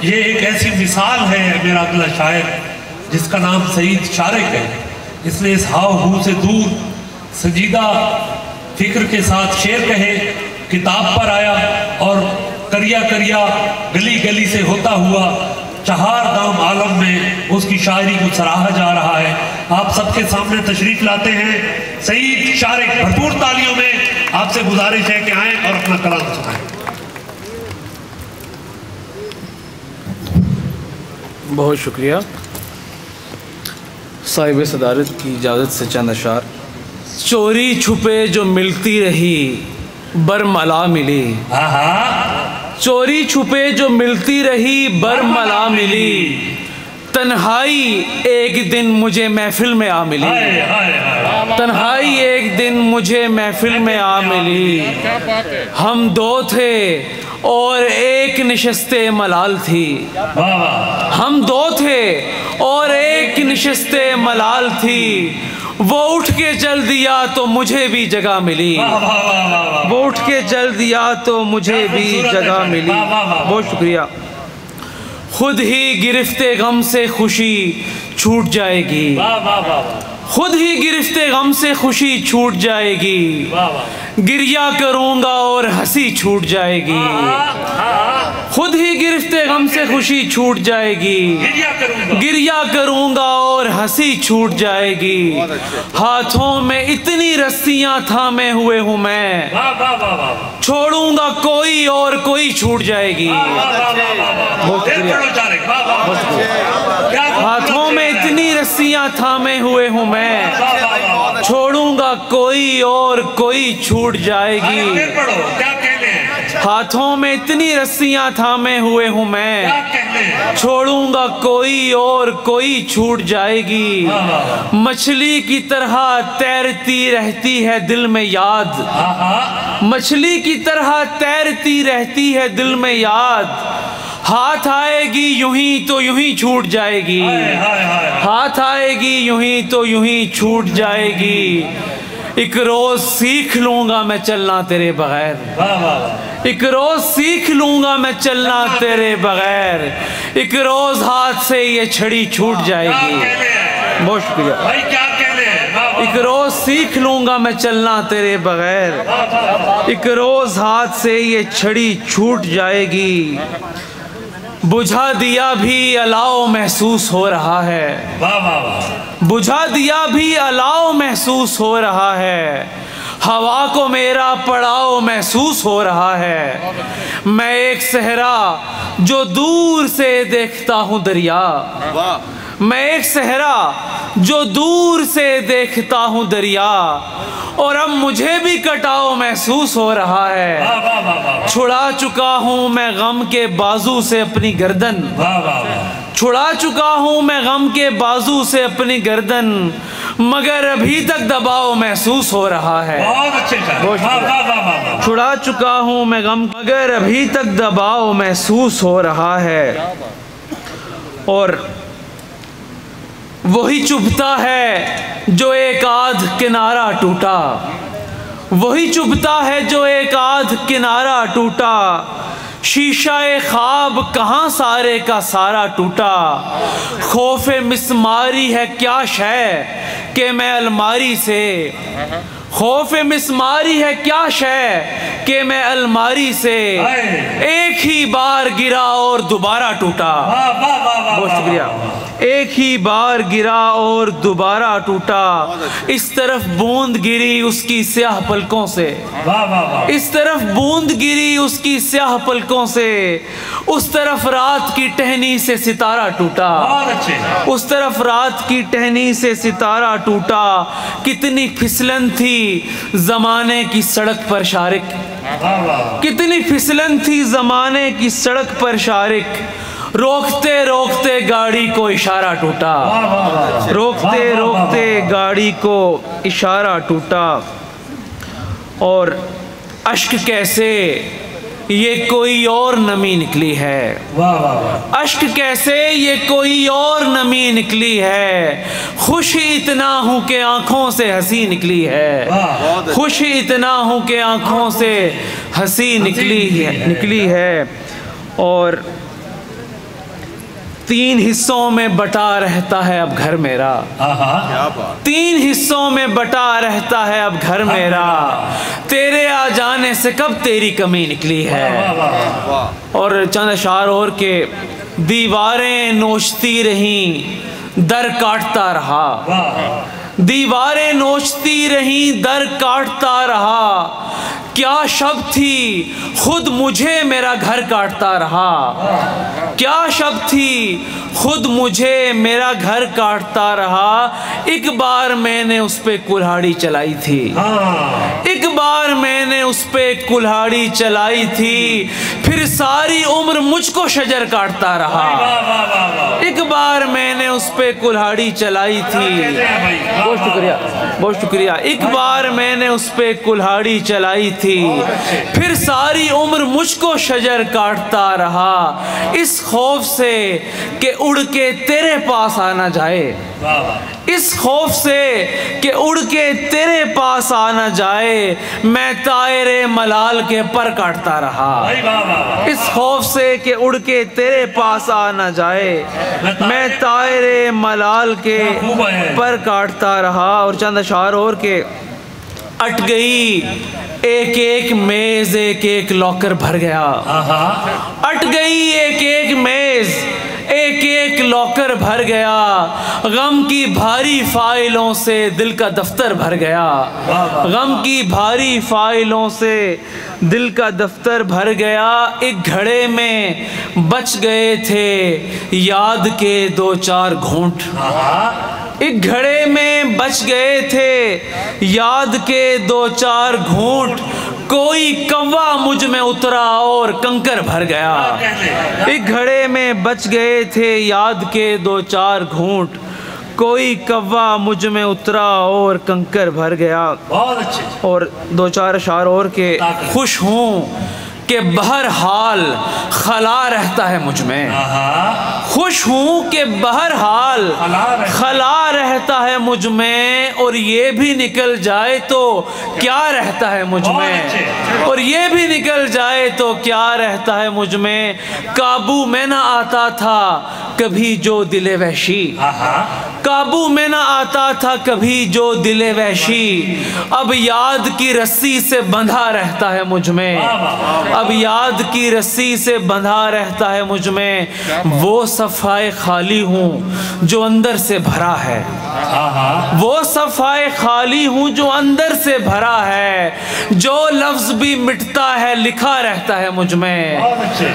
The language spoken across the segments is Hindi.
ये एक ऐसी मिसाल है मेरा अगला शायर जिसका नाम सईद शारिक है। इसने इस हाव हू से दूर संजीदा फिक्र के साथ शेर कहे किताब पर आया और करिया करिया गली गली से होता हुआ चहार दाम आलम में उसकी शायरी को सराहा जा रहा है। आप सबके सामने तशरीफ लाते हैं सईद शारिक। भरपूर तालियों में आपसे गुजारिश है कि आएं और अपना कलाम सुनाएं। बहुत शुक्रिया। साहिब सदारत की इजाज़त से चंद अशार। चोरी छुपे जो मिलती रही बरमला मिली। चोरी छुपे जो मिलती रही बरमला मिली। तन्हाई एक दिन मुझे महफिल में आ मिली। तन्हाई एक दिन मुझे महफिल में आ मिली। हम दो थे और एक निशस्ते मलाल थी। हम दो थे और एक निशस्ते मलाल थी। वो उठ के चल दिया तो मुझे भी जगह मिली। वो उठ के चल दिया तो मुझे भी जगह मिली। बहुत शुक्रिया। खुद ही गिरफ्ते गम से खुशी छूट जाएगी। खुद ही गिरफ्ते गम से खुशी छूट जाएगी। गिरिया करूंगा और हंसी छूट जाएगी। खुद ही गिरफ्ते गम से खुशी छूट जाएगी। गिरिया करूंगा और हंसी छूट जाएगी। हाथों में इतनी रस्सियां थामे हुए हूं मैं। छोड़ूंगा कोई और कोई छूट जाएगी। हाथों में इतनी रस्सियां थामे हुए हूं मैं। छोड़ूंगा कोई और कोई छूट जाएगी। हाथों में इतनी रस्सियां थामे हुए हूं मैं। छोड़ूंगा कोई और कोई छूट जाएगी। मछली की तरह तैरती रहती है दिल में याद। मछली की तरह तैरती रहती है दिल में याद। हाथ आएगी यूं ही तो यूं ही छूट जाएगी। हाथ आएगी यूं ही तो यूं ही छूट जाएगी। एक रोज सीख लूंगा मैं चलना तेरे बगैर। एक रोज सीख लूंगा मैं चलना तेरे बगैर। एक रोज हाथ से ये छड़ी छूट जाएगी। बहुत शुक्रिया। एक रोज सीख लूंगा मैं चलना तेरे बगैर। एक रोज हाथ से ये छड़ी छूट जाएगी। बुझा दिया भी अलाव महसूस हो रहा है। बुझा दिया भी अलाव महसूस हो रहा है। हवा को मेरा पड़ाव महसूस हो रहा है। मैं एक सहरा जो दूर से देखता हूँ दरिया। मैं एक सहरा जो दूर से देखता हूँ दरिया। और अब मुझे भी कटाव महसूस हो रहा है। छुड़ा चुका हूँ मैं गम के बाजू से अपनी गर्दन। छुड़ा चुका हूँ मैं गम के बाजू से अपनी गर्दन। मगर अभी तक दबाव महसूस हो रहा है। छुड़ा चुका हूँ मैं गम मगर अभी तक दबाव महसूस हो रहा है। और वही चुभता है जो एक आध किनारा टूटा। वही चुभता है जो एक आध किनारा टूटा। शीशा ख्वाब कहाँ सारे का सारा टूटा। खौफे मिसमारी है क्या शय कि मैं अलमारी से। खौफे मिसमारी है क्या शय कि मैं अलमारी से। एक ही बार गिरा और दोबारा टूटा। बहुत शुक्रिया। एक ही बार गिरा और दोबारा टूटा। इस तरफ बूंद गिरी उसकी स्याह पलकों से। इस तरफ बूंद गिरी उसकी स्याह पलकों से। उस तरफ रात की टहनी से सितारा टूटा। उस तरफ रात की टहनी से सितारा टूटा। कितनी फिसलन थी जमाने की सड़क पर शारिक। कितनी फिसलन थी जमाने की सड़क पर शारिक। रोकते रोकते गाड़ी को इशारा टूटा। रोकते रोकते गाड़ी को इशारा टूटा। और अश्क कैसे ये कोई और नमी निकली है। अश्क कैसे ये कोई और नमी निकली है। खुश इतना हूँ कि आंखों से हंसी निकली है। खुश इतना हूँ कि आंखों से हंसी निकली है। और 3 हिस्सों में बटा रहता है अब घर मेरा। 3 हिस्सों में बटा रहता है अब घर मेरा। तेरे आ जाने से कब तेरी कमी निकली है। और चंद अशार और के, दीवारें नोचती रहीं दर काटता रहा, दीवारें नोचती रहीं दर काटता रहा। क्या शब्द थी खुद मुझे मेरा घर काटता रहा। क्या शब्द थी खुद मुझे मेरा घर काटता रहा। एक बार मैंने उस पे कुल्हाड़ी चलाई थी, एक बार मैंने उस पे कुल्हाड़ी चलाई थी, फिर सारी उम्र मुझको शजर काटता रहा। एक बार मैंने उस पे कुल्हाड़ी चलाई थी, बहुत शुक्रिया, बहुत शुक्रिया। एक बार मैंने उस पे कुल्हाड़ी चलाई थी, फिर सारी उम्र मुझको शजर काटता रहा। इस खौफ से कि उड़ के तेरे पास आना जाए, इस खौफ से कि उड़ के तेरे पास आना जाए, मैं तायरे मलाल के पर काटता रहा। इस खौफ से कि उड़ के तेरे पास आना जाए, मैं तायरे मलाल के पर काटता रहा। और चंद अशार और के, अट गई एक एक मेज एक एक लॉकर भर गया। अट गई एक एक मेज एक एक लॉकर भर गया। गम की भारी फाइलों से दिल का दफ्तर भर गया। गम की भारी फाइलों से दिल का दफ्तर भर गया। एक घड़े में बच गए थे याद के 2-4 घूंट। एक घड़े में बच गए थे याद के 2-4 घूंट। कोई कौवा मुझ में उतरा और कंकर भर गया। एक घड़े में बच गए थे याद के 2-4 घूंट। कोई कौवा मुझ में उतरा और कंकर भर गया। बहुत अच्छे। और 2-4 अशार और के, खुश हूँ कि बहरहाल खला रहता है मुझ में। खुश हूँ कि बहरहाल खला रहता है मुझ में, और ये भी निकल जाए तो क्या रहता है मुझ में, और ये भी निकल जाए तो क्या रहता है मुझ में। काबू में ना आता था कभी जो दिले वहशी, काबू में ना आता था कभी जो दिले वहशी। अब याद की रस्सी से बंधा रहता है मुझ में, अब याद की रस्सी से बंधा रहता है मुझ में। वो सफ़ाए खाली हूँ जो अंदर से भरा है, वो सफ़ाए खाली हूँ जो अंदर से भरा है। जो लफ्ज़ भी मिटता है लिखा रहता है मुझ में,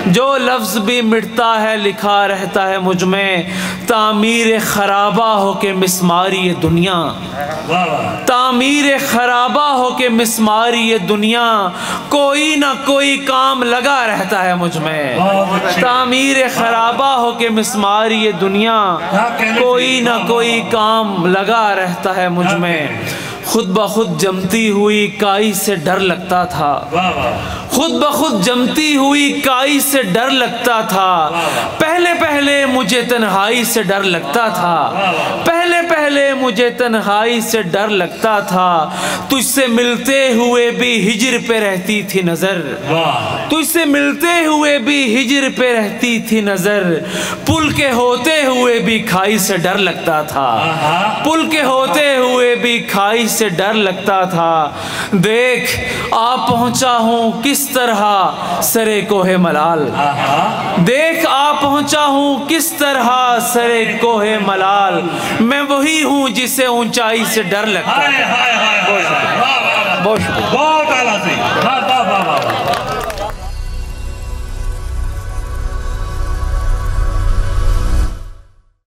जो लफ्ज़ भी मिटता है लिखा रहता है मुझ में। तामीर खराबा हो के मिसमारी ये दुनिया, तामीर खराबा हो के मिसमारी ये दुनिया। कोई ना कोई काम लगा रहता है मुझ में। तामीर खराबा हो के मिसमारी ये दुनिया, कोई ना कोई काम लगा रहता है मुझ में। खुद ब खुद जमती हुई काई से डर लगता था, खुद ब खुद जमती हुई काई से डर लगता था। पहले पहले मुझे तन्हाई से डर लगता था, पहले पहले मुझे तन्हाई से डर लगता था। तुझसे मिलते हुए भी हिजर पे रहती थी नजर, तुझसे मिलते हुए भी हिजर पे रहती थी नजर। पुल के होते हुए भी खाई से डर लगता था, पुल के होते हुए भी खाई से डर लगता था। देख आ पहुंचा हूँ किस तरह सरे कोहे मलाल, देख आ पहुंचा हूँ किस तरह सरे कोहे मलाल। मैं वही हूँ जिसे ऊंचाई से डर लगता है। बहुत शुक्रिया।